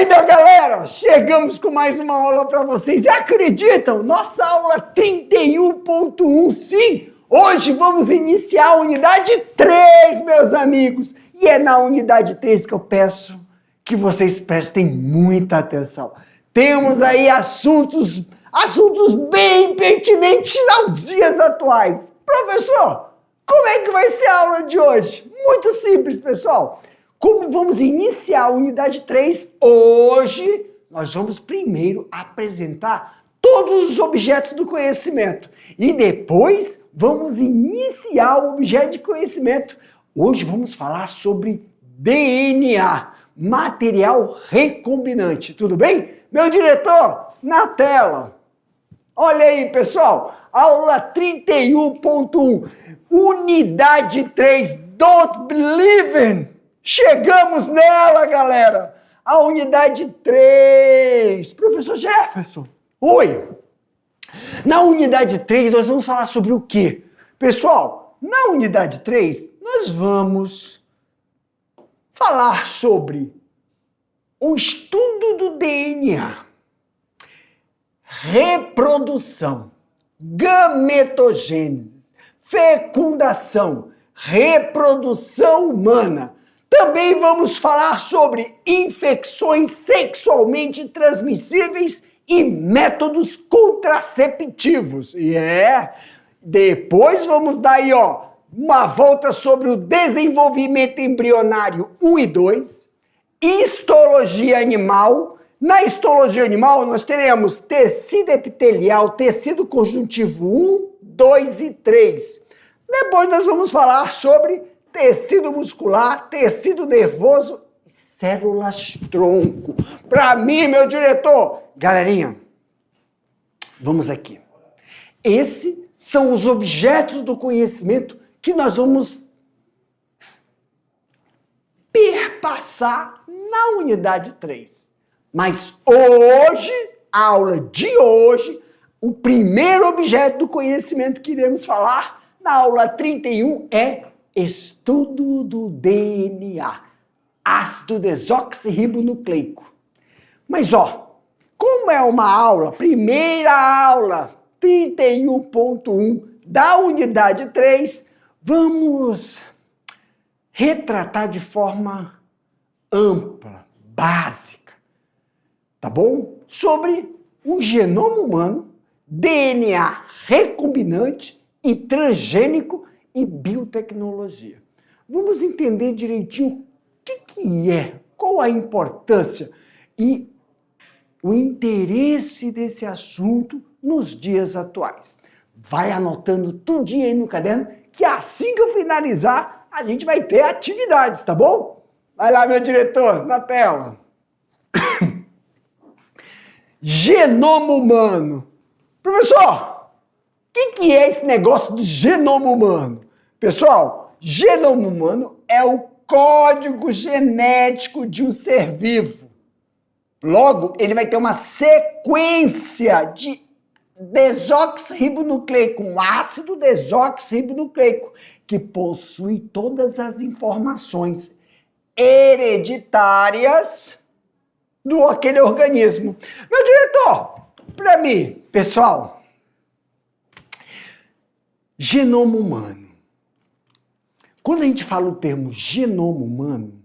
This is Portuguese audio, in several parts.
aí, minha galera, chegamos com mais uma aula para vocês. E acreditam? Nossa aula 31.1, sim! Hoje vamos iniciar a unidade 3, meus amigos. E é na unidade 3 que eu peço que vocês prestem muita atenção. Temos aí assuntos bem pertinentes aos dias atuais. Professor, como é que vai ser a aula de hoje? Muito simples, pessoal. Como vamos iniciar a unidade 3, hoje nós vamos primeiro apresentar todos os objetos do conhecimento e depois vamos iniciar o objeto de conhecimento. Hoje vamos falar sobre DNA, material recombinante, tudo bem? Meu diretor, na tela. Olha aí, pessoal, aula 31.1, unidade 3, Don't Believe in. Chegamos nela, galera! A unidade 3. Professor Jefferson, oi! Na unidade 3, nós vamos falar sobre o quê? Pessoal, na unidade 3, nós vamos falar sobre o estudo do DNA, reprodução, gametogênese, fecundação, reprodução humana. Também vamos falar sobre infecções sexualmente transmissíveis e métodos contraceptivos. Depois vamos dar aí, uma volta sobre o desenvolvimento embrionário 1 e 2, histologia animal. Na histologia animal nós teremos tecido epitelial, tecido conjuntivo 1, 2 e 3. Depois nós vamos falar sobre tecido muscular, tecido nervoso e células-tronco. Para mim, meu diretor. Galerinha, vamos aqui. Esses são os objetos do conhecimento que nós vamos perpassar na unidade 3. Mas hoje, a aula de hoje, o primeiro objeto do conhecimento que iremos falar na aula 31 é estudo do DNA, ácido desoxirribonucleico. Mas como é uma aula, primeira aula, 31.1 da unidade 3, vamos retratar de forma ampla, básica, tá bom? Sobre o genoma humano, DNA recombinante e transgênico e biotecnologia. Vamos entender direitinho o que é, qual a importância e o interesse desse assunto nos dias atuais. Vai anotando tudinho aí no caderno, que assim que eu finalizar, a gente vai ter atividades, tá bom? Vai lá, meu diretor, na tela. Genoma humano. Professor, o que é esse negócio do genoma humano? Pessoal, genoma humano é o código genético de um ser vivo. Logo, ele vai ter uma sequência de desoxirribonucleico, um ácido desoxirribonucleico, que possui todas as informações hereditárias do aquele organismo. Meu diretor, para mim, pessoal, genoma humano. Quando a gente fala o termo genoma humano,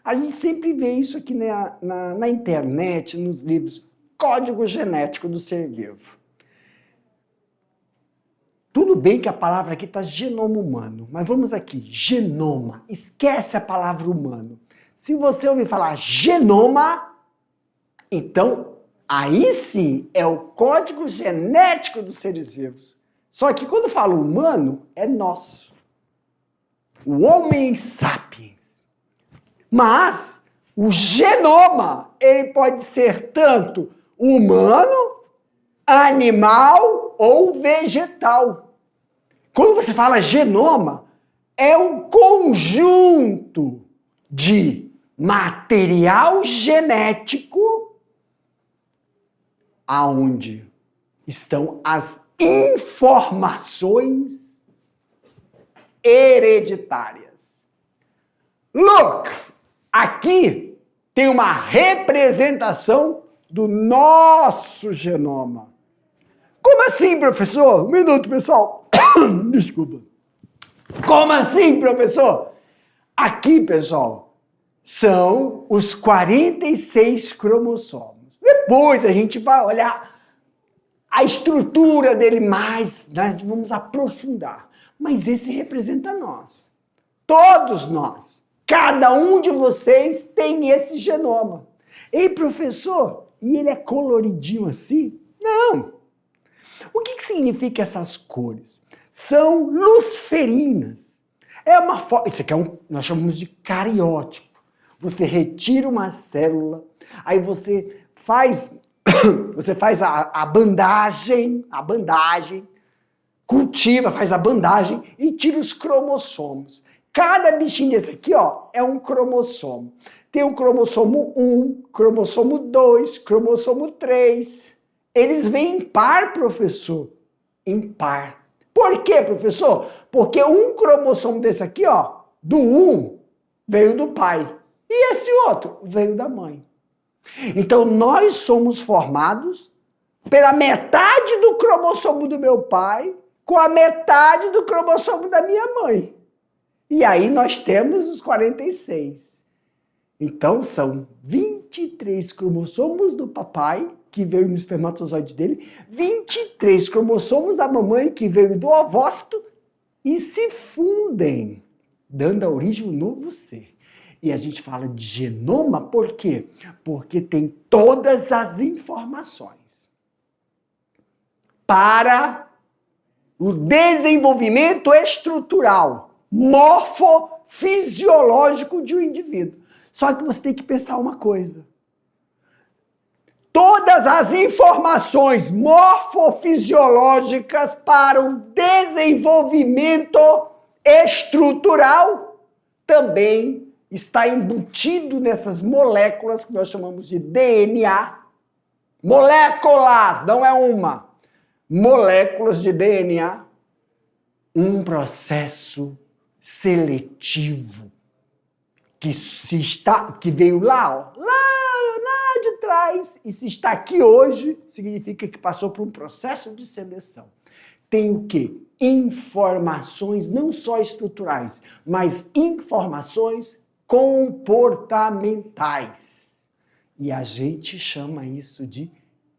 a gente sempre vê isso aqui na internet, nos livros, código genético do ser vivo. Tudo bem que a palavra aqui está genoma humano, mas vamos aqui, genoma, esquece a palavra humano. Se você ouvir falar genoma, então aí sim é o código genético dos seres vivos. Só que quando falo humano, é nosso. O Homo sapiens. Mas o genoma, ele pode ser tanto humano, animal ou vegetal. Quando você fala genoma, é um conjunto de material genético aonde estão as informações hereditárias. Look, aqui tem uma representação do nosso genoma. Como assim, professor? Um minuto, pessoal. Desculpa. Como assim, professor? Aqui, pessoal, são os 46 cromossomos. Depois a gente vai olhar a estrutura dele mais, né? Vamos aprofundar. Mas esse representa nós. Todos nós. Cada um de vocês tem esse genoma. Ei, professor, e ele é coloridinho assim? Não. O que significa essas cores? São luciferinas. É uma forma. Isso aqui nós chamamos de cariótipo. Você retira uma célula, aí você faz a bandagem, cultiva, faz a bandagem e tira os cromossomos. Cada bichinho desse aqui, ó, é um cromossomo. Tem o cromossomo 1, cromossomo 2, cromossomo 3. Eles vêm em par, professor. Em par. Por quê, professor? Porque um cromossomo desse aqui, ó, do 1, veio do pai. E esse outro veio da mãe. Então, nós somos formados pela metade do cromossomo do meu pai com a metade do cromossomo da minha mãe. E aí nós temos os 46. Então, são 23 cromossomos do papai, que veio no espermatozoide dele, 23 cromossomos da mamãe, que veio do ovócito, e se fundem, dando a origem ao novo ser. E a gente fala de genoma por quê? Porque tem todas as informações para o desenvolvimento estrutural, morfofisiológico de um indivíduo. Só que você tem que pensar uma coisa. Todas as informações morfofisiológicas para o desenvolvimento estrutural também está embutido nessas moléculas que nós chamamos de DNA. Moléculas, não é uma. Moléculas de DNA. Um processo seletivo que veio lá de trás, e se está aqui hoje, significa que passou por um processo de seleção. Tem o quê? Informações não só estruturais, mas informações comportamentais. E a gente chama isso de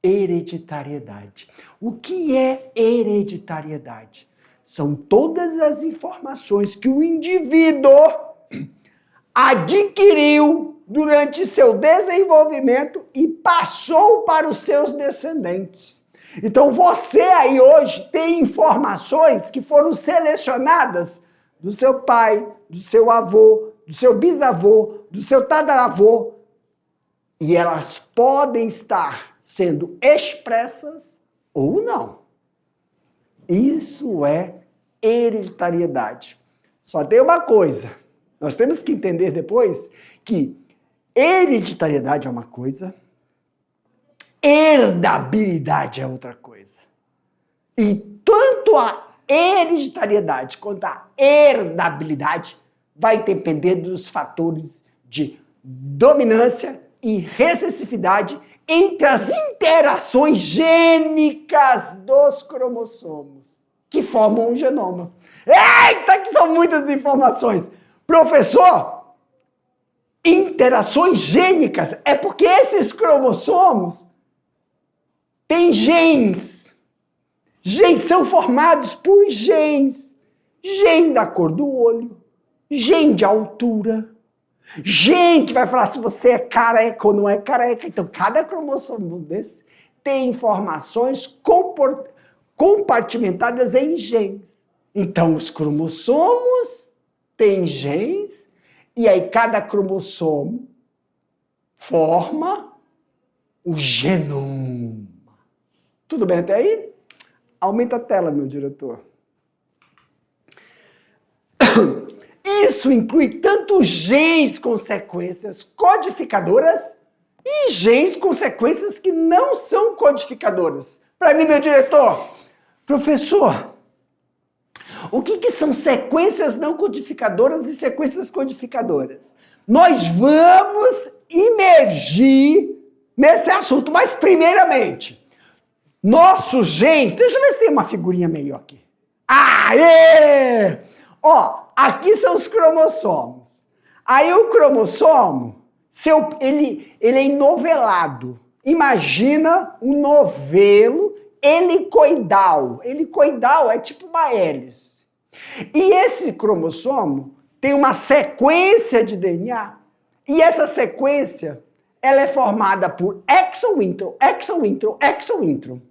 hereditariedade. O que é hereditariedade? São todas as informações que o indivíduo adquiriu durante seu desenvolvimento e passou para os seus descendentes. Então você aí hoje tem informações que foram selecionadas do seu pai, do seu avô, do seu bisavô, do seu tataravô, e elas podem estar sendo expressas ou não. Isso é hereditariedade. Só tem uma coisa, nós temos que entender depois que hereditariedade é uma coisa, herdabilidade é outra coisa. E tanto a hereditariedade quanto a herdabilidade vai depender dos fatores de dominância e recessividade entre as interações gênicas dos cromossomos, que formam um genoma. Eita, que são muitas informações! Professor, interações gênicas é porque esses cromossomos têm genes. Genes são formados por genes. Gene da cor do olho, gene de altura, gene que vai falar se você é careca ou não é careca. Então, cada cromossomo desse tem informações compartimentadas em genes. Então, os cromossomos têm genes, e aí cada cromossomo forma o genoma. Tudo bem até aí? Aumenta a tela, meu diretor. Isso inclui tanto genes com sequências codificadoras e genes com sequências que não são codificadoras. Para mim, meu diretor, professor, o que são sequências não codificadoras e sequências codificadoras? Nós vamos imergir nesse assunto. Mas, primeiramente, nossos genes... Deixa eu ver se tem uma figurinha meio aqui. Aê! Ó, aqui são os cromossomos. Aí o cromossomo, ele é enovelado. Imagina um novelo helicoidal. Helicoidal é tipo uma hélice. E esse cromossomo tem uma sequência de DNA. E essa sequência, ela é formada por exon, intron, exon, intron, exon, intron.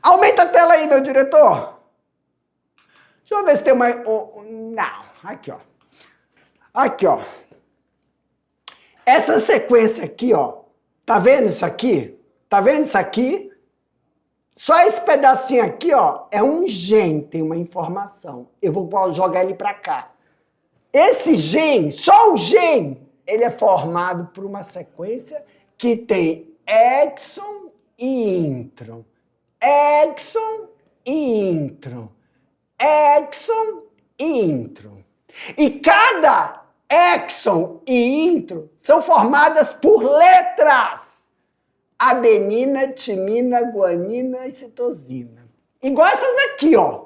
Aumenta a tela aí, meu diretor. Deixa eu ver se tem uma... Não, aqui, ó. Aqui, ó. Essa sequência aqui, ó. Tá vendo isso aqui? Tá vendo isso aqui? Só esse pedacinho aqui, ó, é um gene, tem uma informação. Eu vou jogar ele para cá. Esse gene, só o gene, ele é formado por uma sequência que tem exon e intron. Exon e intron. Exon e intron. E cada exon e intron são formadas por letras. Adenina, timina, guanina e citosina. Igual essas aqui, ó.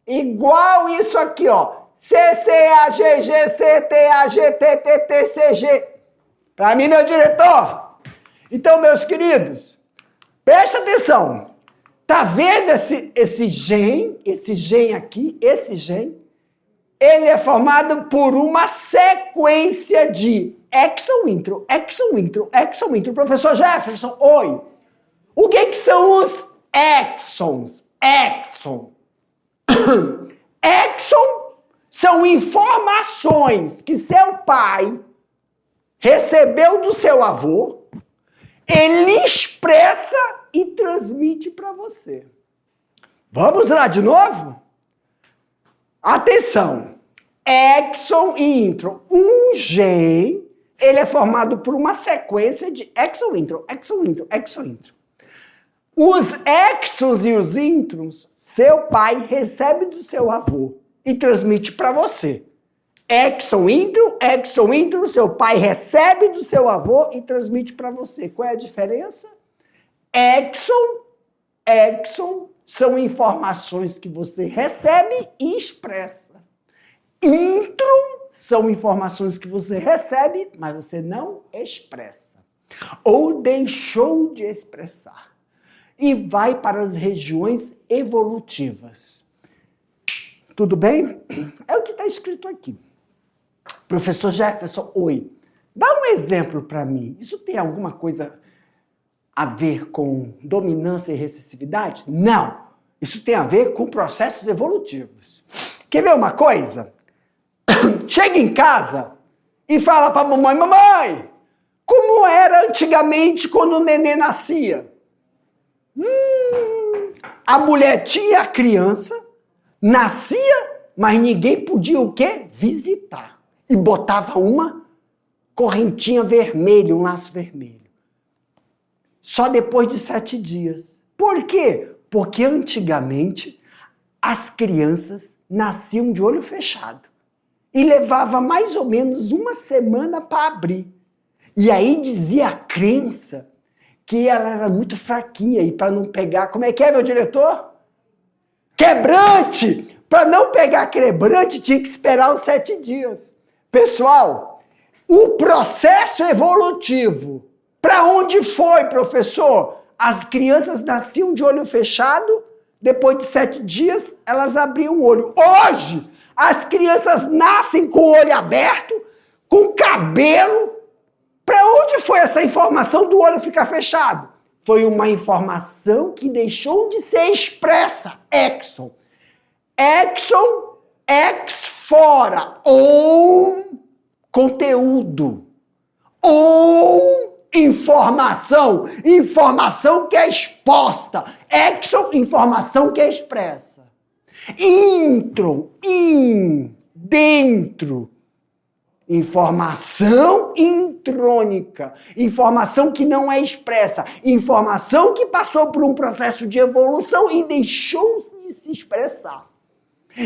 Igual isso aqui, ó. CCAGGCTAGTTTCG. Para mim, meu diretor. Então, meus queridos, presta atenção. Tá vendo esse gene aqui, esse gene? Ele é formado por uma sequência de exon, intron, exon, intron, exon, intron. Professor Jefferson, oi. O que são os exons? Exon. Exon são informações que seu pai recebeu do seu avô, ele expressa e transmite para você. Vamos lá de novo? Atenção. Exon e intron. Um gene, ele é formado por uma sequência de exon, intron, exon, intron, exon, intron. Os exons e os introns, seu pai recebe do seu avô e transmite para você. Exon, intron, seu pai recebe do seu avô e transmite para você. Qual é a diferença? Exon são informações que você recebe e expressa. Intron são informações que você recebe, mas você não expressa. Ou deixou de expressar. E vai para as regiões evolutivas. Tudo bem? É o que está escrito aqui. Professor Jefferson, oi. Dá um exemplo para mim. Isso tem alguma coisa a ver com dominância e recessividade? Não. Isso tem a ver com processos evolutivos. Quer ver uma coisa? Chega em casa e fala para a mamãe, mamãe, como era antigamente quando o nenê nascia? A mulher tinha a criança, nascia, mas ninguém podia o quê? Visitar. E botava uma correntinha vermelha, um laço vermelho. Só depois de 7 dias. Por quê? Porque antigamente as crianças nasciam de olho fechado. E levava mais ou menos 1 semana para abrir. E aí dizia a crença que ela era muito fraquinha e para não pegar... Como é que é, meu diretor? Quebrante! Para não pegar quebrante tinha que esperar os 7 dias. Pessoal, o processo evolutivo, para onde foi, professor? As crianças nasciam de olho fechado, depois de 7 dias elas abriam o olho. Hoje, as crianças nascem com o olho aberto, com cabelo. Para onde foi essa informação do olho ficar fechado? Foi uma informação que deixou de ser expressa. Exon. Exon, ex fora. Ou conteúdo. Ou informação. Informação que é exposta. Exon, informação que é expressa. Intron, dentro. Informação intrônica, informação que não é expressa, informação que passou por um processo de evolução e deixou de se expressar.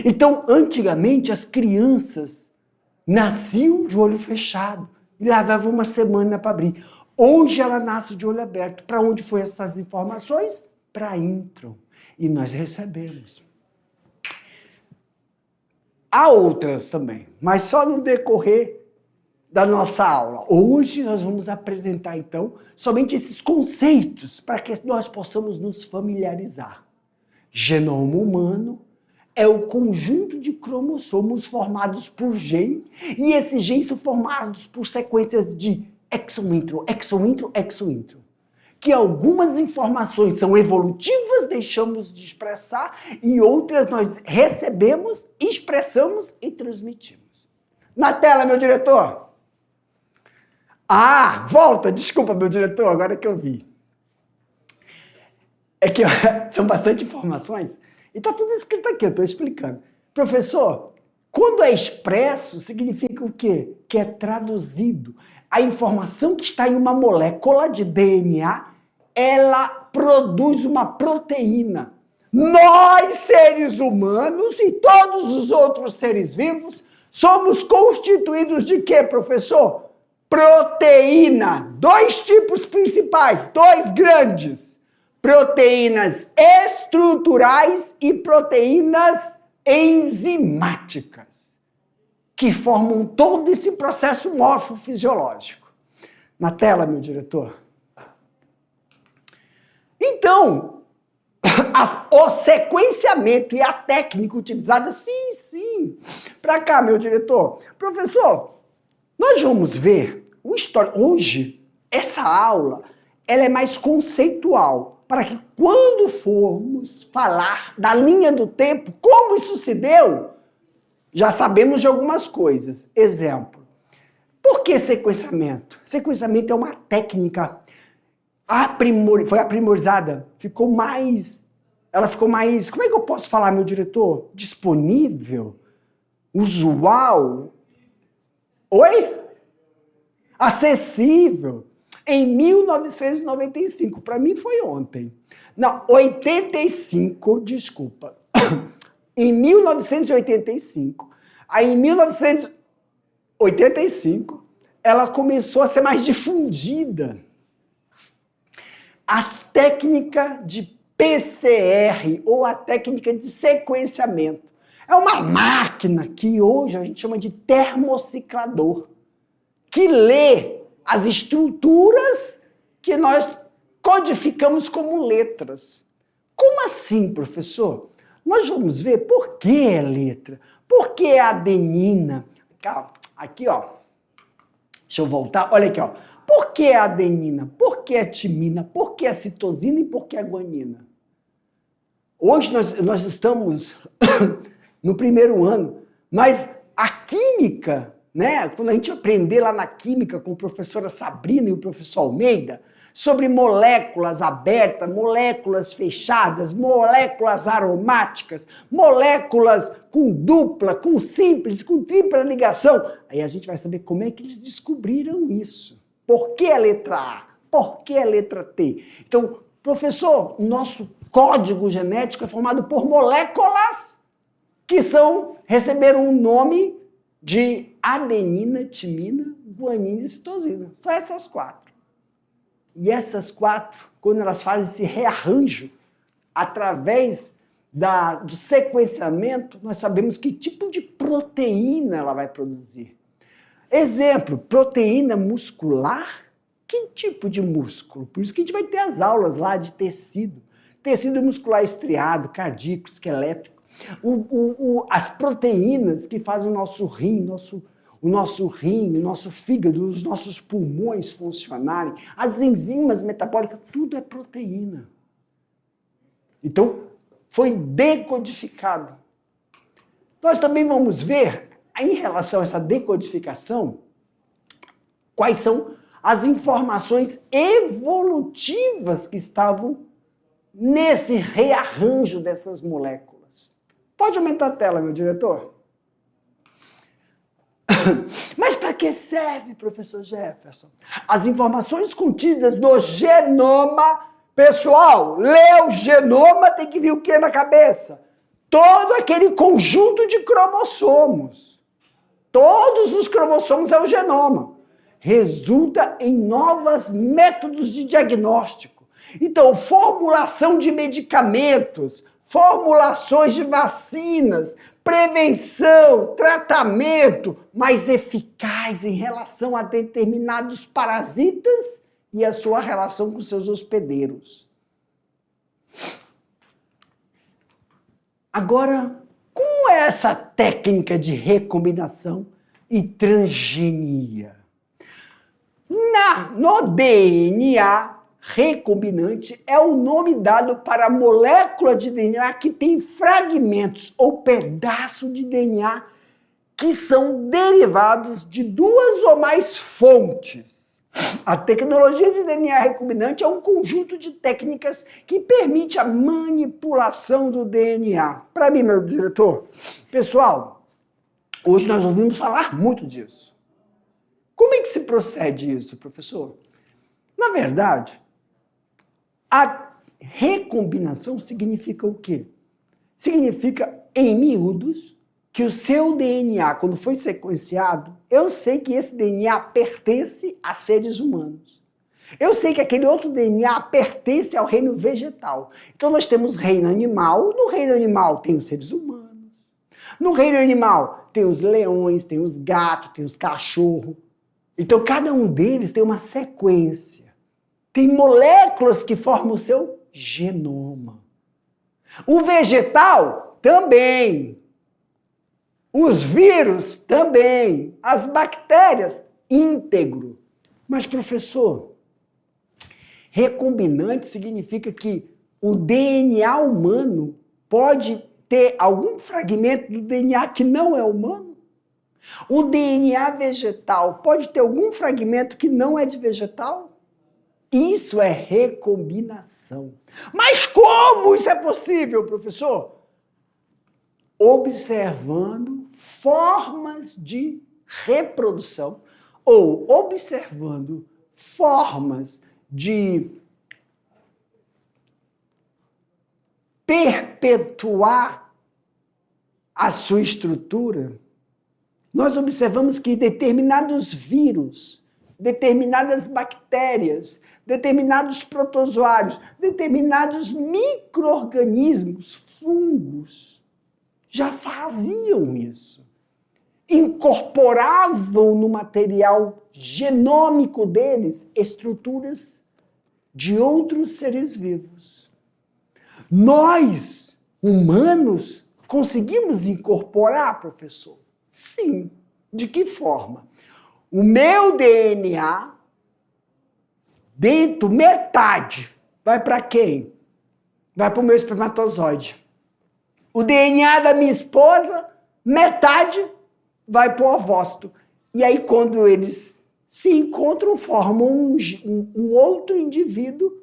Então, antigamente, as crianças nasciam de olho fechado e levava uma semana para abrir. Hoje ela nasce de olho aberto. Para onde foram essas informações? Para a intron. E nós recebemos. Há outras também, mas só no decorrer da nossa aula. Hoje nós vamos apresentar, então, somente esses conceitos para que nós possamos nos familiarizar. Genoma humano é o conjunto de cromossomos formados por gene, e esses genes são formados por sequências de exo-intron, exo-intron, exo-intron. Que algumas informações são evolutivas, deixamos de expressar, e outras nós recebemos, expressamos e transmitimos. Na tela, meu diretor. Ah, volta, desculpa, meu diretor, agora que eu vi. É que são bastante informações, e está tudo escrito aqui, eu estou explicando. Professor, quando é expresso, significa o quê? Que é traduzido. A informação que está em uma molécula de DNA, ela produz uma proteína. Nós, seres humanos e todos os outros seres vivos, somos constituídos de quê, professor? Proteína. Dois tipos principais, dois grandes. Proteínas estruturais e proteínas enzimáticas, que formam todo esse processo morfofisiológico. Na tela, meu diretor. Então, o sequenciamento e a técnica utilizada, sim. Para cá, meu diretor. Professor, nós vamos ver o histórico. Hoje, essa aula, ela é mais conceitual, para que quando formos falar da linha do tempo, como isso se deu, já sabemos de algumas coisas. Exemplo, por que sequenciamento? Sequenciamento é uma técnica foi aprimorizada, ela ficou mais, como é que eu posso falar, meu diretor? Disponível? Usual? Oi? Acessível? Em 1995, para mim foi ontem. Não, 85, desculpa. Em 1985, aí em 1985, ela começou a ser mais difundida. A técnica de PCR, ou a técnica de sequenciamento, é uma máquina que hoje a gente chama de termociclador, que lê as estruturas que nós codificamos como letras. Como assim, professor? Nós vamos ver por que é letra, por que é adenina. Aqui, ó. Deixa eu voltar. Olha aqui, ó. Por que a adenina? Por que a timina? Por que a citosina e por que a guanina? Hoje nós estamos no primeiro ano, mas a química, né? Quando a gente aprender lá na química com a professora Sabrina e o professor Almeida, sobre moléculas abertas, moléculas fechadas, moléculas aromáticas, moléculas com dupla, com simples, com tripla ligação. Aí a gente vai saber como é que eles descobriram isso. Por que a letra A? Por que a letra T? Então, professor, nosso código genético é formado por moléculas que receberam um nome de adenina, timina, guanina e citosina. Só essas quatro. E essas quatro, quando elas fazem esse rearranjo, através do sequenciamento, nós sabemos que tipo de proteína ela vai produzir. Exemplo, proteína muscular. Que tipo de músculo? Por isso que a gente vai ter as aulas lá de tecido. Tecido muscular estriado, cardíaco, esquelético. As proteínas que fazem o nosso rim, o nosso fígado, os nossos pulmões funcionarem, as enzimas metabólicas, tudo é proteína. Então, foi decodificado. Nós também vamos ver, em relação a essa decodificação, quais são as informações evolutivas que estavam nesse rearranjo dessas moléculas. Pode aumentar a tela, meu diretor? Mas para que serve, professor Jefferson? As informações contidas no genoma, pessoal, lê o genoma, tem que vir o que na cabeça? Todo aquele conjunto de cromossomos. Todos os cromossomos é o genoma. resulta em novos métodos de diagnóstico. Então, formulação de medicamentos, formulações de vacinas, prevenção, tratamento mais eficaz em relação a determinados parasitas e a sua relação com seus hospedeiros. Agora, como é essa técnica de recombinação e transgenia? No DNA, recombinante é o nome dado para a molécula de DNA que tem fragmentos ou pedaços de DNA que são derivados de duas ou mais fontes. A tecnologia de DNA recombinante é um conjunto de técnicas que permite a manipulação do DNA. Para mim, meu diretor, pessoal, hoje nós ouvimos falar muito disso. Como é que se procede isso, professor? Na verdade, a recombinação significa o quê? Significa, em miúdos, que o seu DNA, quando foi sequenciado, eu sei que esse DNA pertence a seres humanos. Eu sei que aquele outro DNA pertence ao reino vegetal. Então nós temos reino animal, no reino animal tem os seres humanos. No reino animal tem os leões, tem os gatos, tem os cachorros. Então cada um deles tem uma sequência. Tem moléculas que formam o seu genoma. O vegetal também. Os vírus também. As bactérias, íntegro. Mas, professor, recombinante significa que o DNA humano pode ter algum fragmento do DNA que não é humano? O DNA vegetal pode ter algum fragmento que não é de vegetal? Isso é recombinação. Mas como isso é possível, professor? Observando formas de reprodução ou observando formas de perpetuar a sua estrutura. Nós observamos que determinados vírus, determinadas bactérias, determinados protozoários, determinados micro-organismos, fungos, já faziam isso. Incorporavam no material genômico deles estruturas de outros seres vivos. Nós, humanos, conseguimos incorporar, professor? Sim. De que forma? O meu DNA, dentro, metade, vai para quem? Vai para o meu espermatozoide. O DNA da minha esposa, metade, vai para o ovócito. E aí, quando eles se encontram, formam um outro indivíduo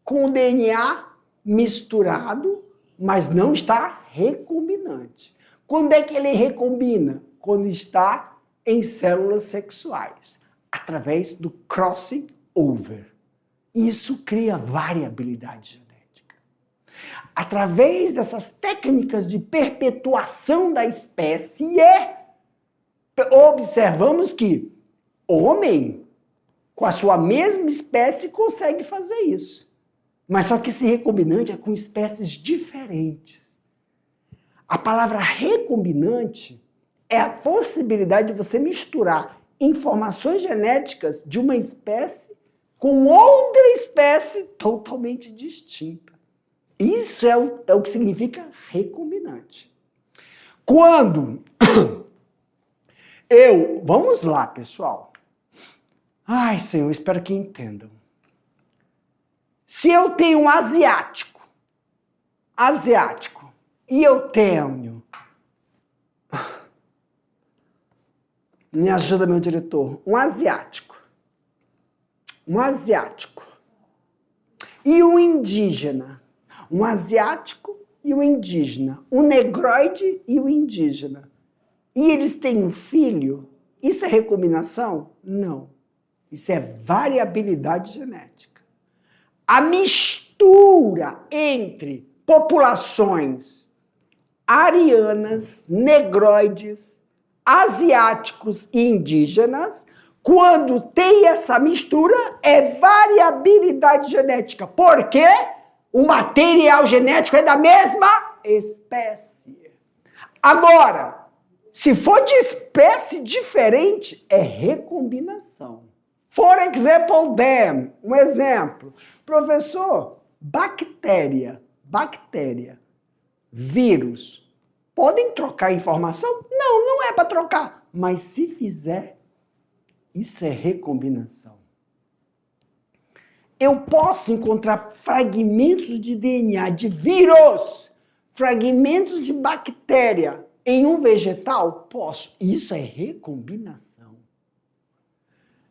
com o DNA misturado, mas não está recombinante. Quando é que ele recombina? Quando está em células sexuais, através do crossing over. Isso cria variabilidade genética. Através dessas técnicas de perpetuação da espécie, observamos que homem, com a sua mesma espécie, consegue fazer isso. Mas só que esse recombinante é com espécies diferentes. A palavra recombinante é a possibilidade de você misturar informações genéticas de uma espécie com outra espécie totalmente distinta. Isso é o que significa recombinante. Quando vamos lá, pessoal. Ai, Senhor, espero que entendam. Se eu tenho um asiático, e eu tenho... Me ajuda, meu diretor. Um asiático. E um indígena. Um asiático e um indígena. Um negroide e um indígena. E eles têm um filho. Isso é recombinação? Não. Isso é variabilidade genética. A mistura entre populações arianas, negroides, asiáticos e indígenas Quando tem essa mistura, é variabilidade genética. Por quê? O material genético é da mesma espécie. Agora, se for de espécie diferente, é recombinação. For example, them. Um exemplo. Professor, bactéria, vírus, podem trocar informação? Não, não é para trocar. Mas se fizer, isso é recombinação. Eu posso encontrar fragmentos de DNA de vírus, fragmentos de bactéria em um vegetal? Posso. Isso é recombinação.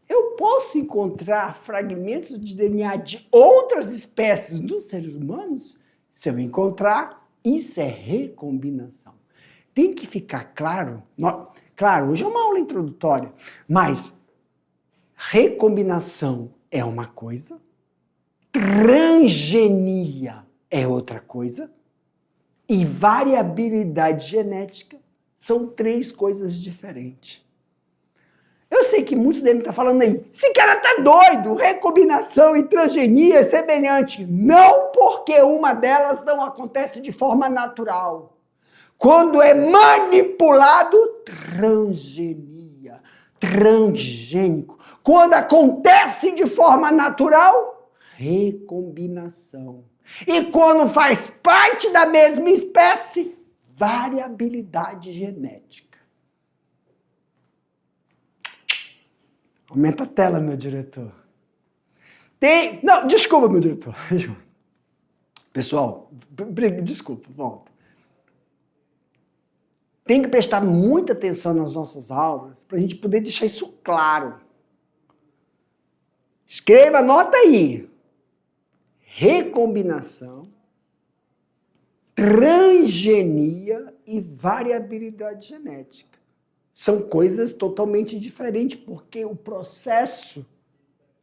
Eu posso encontrar fragmentos de DNA de outras espécies nos seres humanos? Se eu encontrar, isso é recombinação. Tem que ficar claro. Claro, hoje é uma aula introdutória, mas recombinação é uma coisa, transgenia é outra coisa, e variabilidade genética são 3 coisas diferentes. Eu sei que muitos devem estar falando aí, esse cara tá doido, recombinação e transgenia é semelhante. Não, porque uma delas não acontece de forma natural. Quando é manipulado, transgenia, transgênico. Quando acontece de forma natural, recombinação. E quando faz parte da mesma espécie, variabilidade genética. Aumenta a tela, meu diretor. Não, desculpa, meu diretor. Pessoal, desculpa, volta. Tem que prestar muita atenção nas nossas aulas para a gente poder deixar isso claro. Escreva, anota aí. Recombinação, transgenia e variabilidade genética. São coisas totalmente diferentes, porque o processo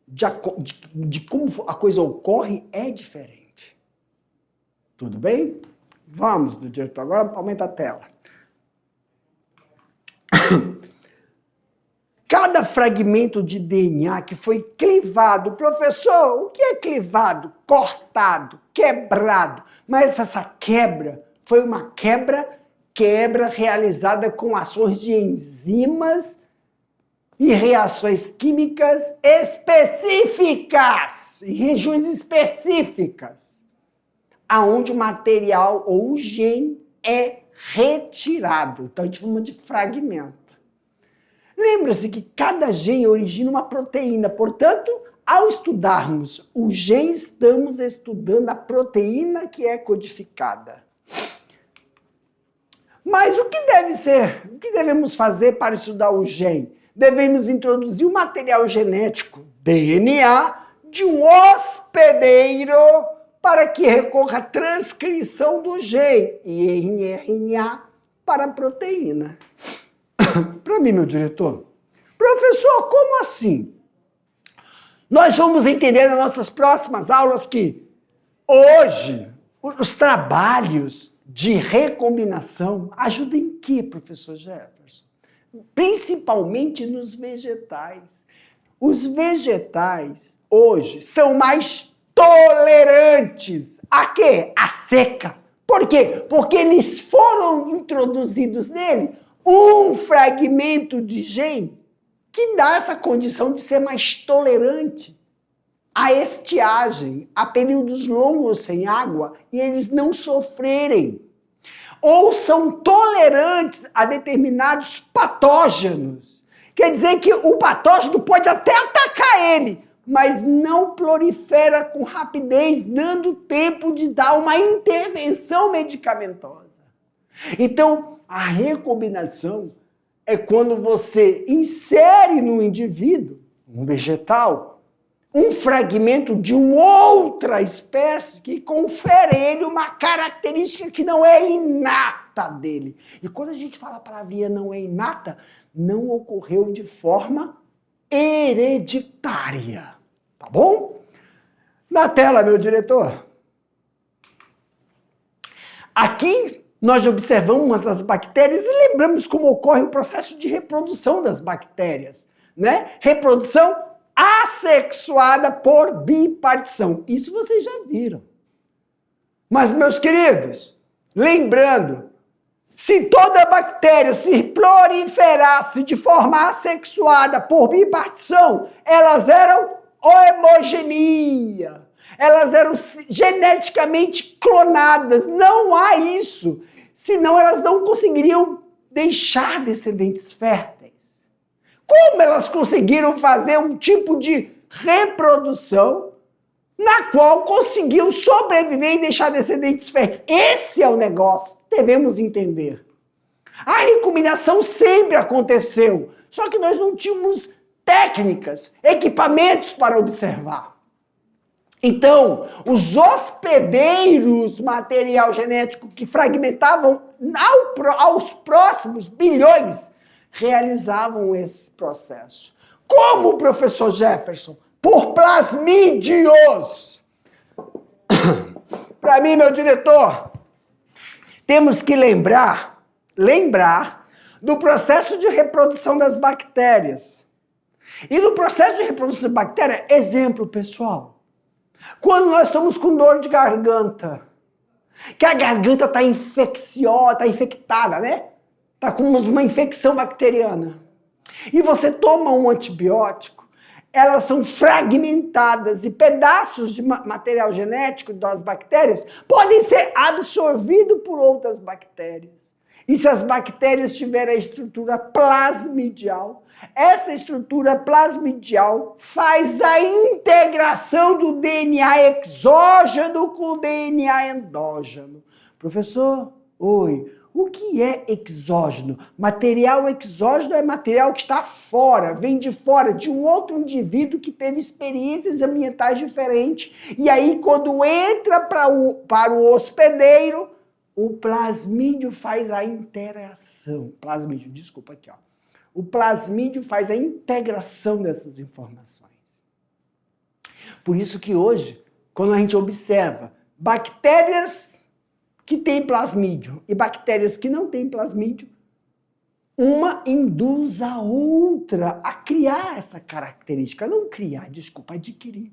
de como a coisa ocorre é diferente. Tudo bem? Vamos, do diretor. Agora aumenta a tela. Cada fragmento de DNA que foi clivado, professor, o que é clivado? Cortado, quebrado. Mas essa quebra foi uma quebra realizada com ações de enzimas e reações químicas específicas, em regiões específicas, aonde o material ou o gene é retirado. Então a gente chama de fragmento. Lembra-se que cada gene origina uma proteína, portanto, ao estudarmos o gene, estamos estudando a proteína que é codificada. Mas o que devemos fazer para estudar o gene? Devemos introduzir o material genético, DNA, de um hospedeiro para que recorra à transcrição do gene e em RNA para a proteína. Para mim, meu diretor, professor, como assim? Nós vamos entender nas nossas próximas aulas que hoje os trabalhos de recombinação ajudam em quê, professor Jefferson? Principalmente nos vegetais. Os vegetais hoje são mais tolerantes a quê? A seca. Por quê? Porque eles foram introduzidos nele um fragmento de gene que dá essa condição de ser mais tolerante à estiagem, a períodos longos sem água, e eles não sofrerem. Ou são tolerantes a determinados patógenos. Quer dizer que o patógeno pode até atacar ele, mas não prolifera com rapidez, dando tempo de dar uma intervenção medicamentosa. Então, a recombinação é quando você insere no indivíduo, um vegetal, um fragmento de uma outra espécie que confere a ele uma característica que não é inata dele. E quando a gente fala a palavrinha não é inata, não ocorreu de forma hereditária. Tá bom? Na tela, meu diretor. Aqui nós observamos as bactérias e lembramos como ocorre o processo de reprodução das bactérias. né? Reprodução assexuada por bipartição. Isso vocês já viram. Mas, meus queridos, lembrando, se toda bactéria se proliferasse de forma assexuada por bipartição, elas eram homogeneia. Elas eram geneticamente clonadas. Não há isso. Senão elas não conseguiriam deixar descendentes férteis. Como elas conseguiram fazer um tipo de reprodução na qual conseguiam sobreviver e deixar descendentes férteis? Esse é o negócio. Devemos entender. A recombinação sempre aconteceu. Só que nós não tínhamos técnicas, equipamentos para observar. Então, os hospedeiros material genético que fragmentavam aos próximos bilhões realizavam esse processo. Como, professor Jefferson? Por plasmídios. Para mim, meu diretor, temos que lembrar do processo de reprodução das bactérias. E no processo de reprodução da bactéria, exemplo, pessoal, quando nós estamos com dor de garganta, que a garganta está infectada, né? Está com uma infecção bacteriana. E você toma um antibiótico, elas são fragmentadas e pedaços de material genético das bactérias podem ser absorvidos por outras bactérias. E se as bactérias tiverem a estrutura plasmidial, essa estrutura plasmidial faz a integração do DNA exógeno com o DNA endógeno. Professor, oi, o que é exógeno? Material exógeno é material que está fora, vem de fora, de um outro indivíduo que teve experiências ambientais diferentes. E aí, quando entra para o hospedeiro, o plasmídio faz a interação. Plasmídio, desculpa aqui, ó. O plasmídio faz a integração dessas informações. Por isso que hoje, quando a gente observa bactérias que têm plasmídio e bactérias que não têm plasmídio, uma induz a outra a criar essa característica. Não criar, desculpa, adquirir.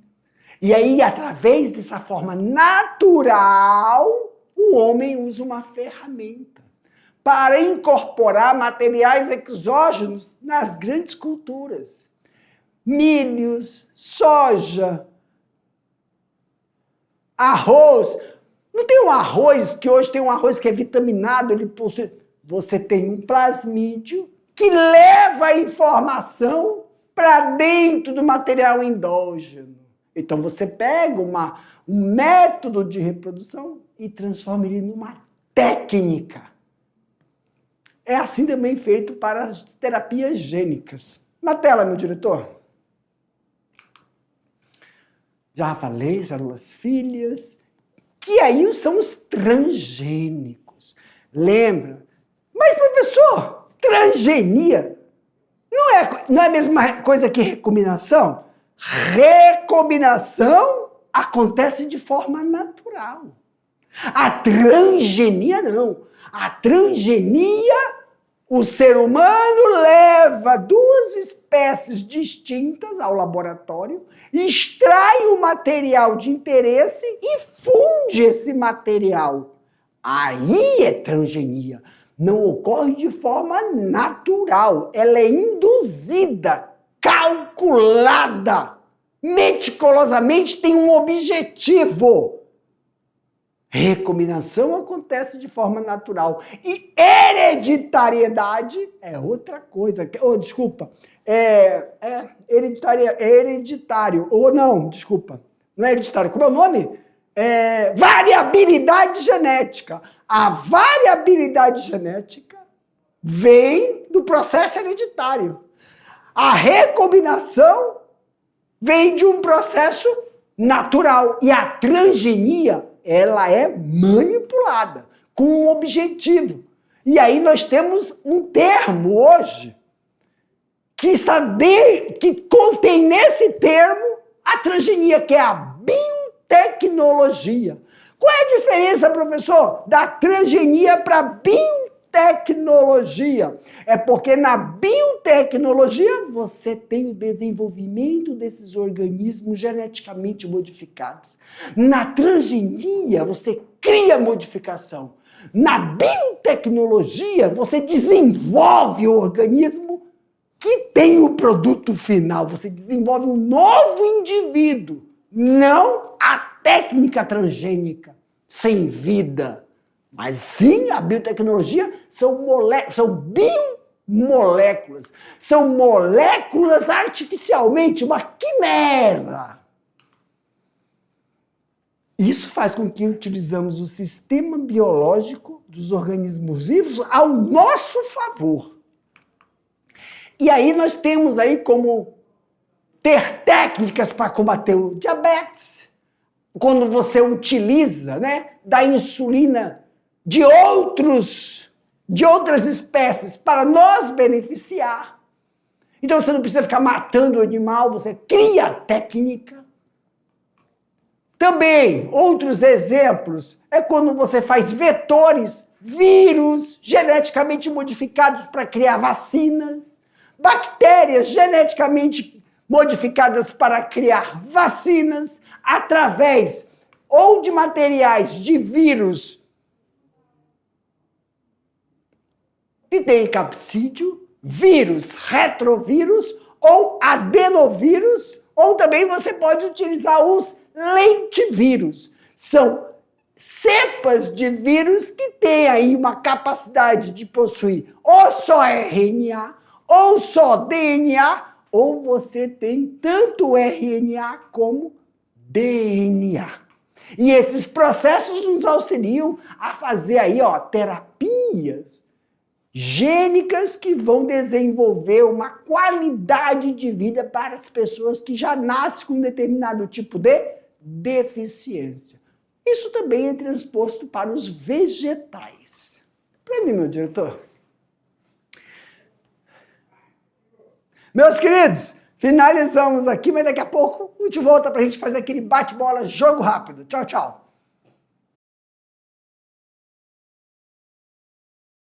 E aí, através dessa forma natural, o homem usa uma ferramenta para incorporar materiais exógenos nas grandes culturas. Milhos, soja, arroz. Não tem um arroz, que hoje tem um arroz que é vitaminado, ele possui... Você tem um plasmídio que leva a informação para dentro do material endógeno. Então você pega um método de reprodução e transforma ele numa técnica. É assim também feito para as terapias gênicas. Na tela, meu diretor. Já falei, células filhas, que aí são os transgênicos. Lembra? Mas, professor, transgenia não é a mesma coisa que recombinação? Recombinação acontece de forma natural. A transgenia não. A transgenia, o ser humano leva duas espécies distintas ao laboratório, extrai o material de interesse e funde esse material. Aí é transgenia. Não ocorre de forma natural. Ela é induzida, calculada, meticulosamente tem um objetivo. Recombinação acontece de forma natural. E hereditariedade é outra coisa. Hereditário. Ou não, desculpa. Não é hereditário. Como é o nome? Variabilidade genética. A variabilidade genética vem do processo hereditário. A recombinação vem de um processo natural. E a transgenia, ela é manipulada com um objetivo. E aí nós temos um termo hoje que contém nesse termo a transgenia, que é a biotecnologia. Qual é a diferença, professor, da transgenia para a biotecnologia. É porque na biotecnologia você tem o desenvolvimento desses organismos geneticamente modificados. Na transgenia você cria modificação. Na biotecnologia você desenvolve o organismo que tem o produto final. Você desenvolve um novo indivíduo, não a técnica transgênica, sem vida. Mas sim, a biotecnologia são biomoléculas. São moléculas artificialmente, uma quimera. Isso faz com que utilizamos o sistema biológico dos organismos vivos ao nosso favor. E aí nós temos aí como ter técnicas para combater o diabetes, quando você utiliza, da insulina de outras espécies para nos beneficiar. Então você não precisa ficar matando o animal, você cria técnica. Também, outros exemplos, é quando você faz vetores, vírus geneticamente modificados para criar vacinas, bactérias geneticamente modificadas para criar vacinas, através ou de materiais de vírus que tem capsídeo, vírus, retrovírus ou adenovírus, ou também você pode utilizar os lentivírus. São cepas de vírus que têm aí uma capacidade de possuir ou só RNA, ou só DNA, ou você tem tanto RNA como DNA. E esses processos nos auxiliam a fazer aí, terapias gênicas que vão desenvolver uma qualidade de vida para as pessoas que já nascem com um determinado tipo de deficiência. Isso também é transposto para os vegetais. Para mim, meu diretor. Meus queridos, finalizamos aqui, mas daqui a pouco a gente volta para a gente fazer aquele bate-bola, jogo rápido. Tchau, tchau.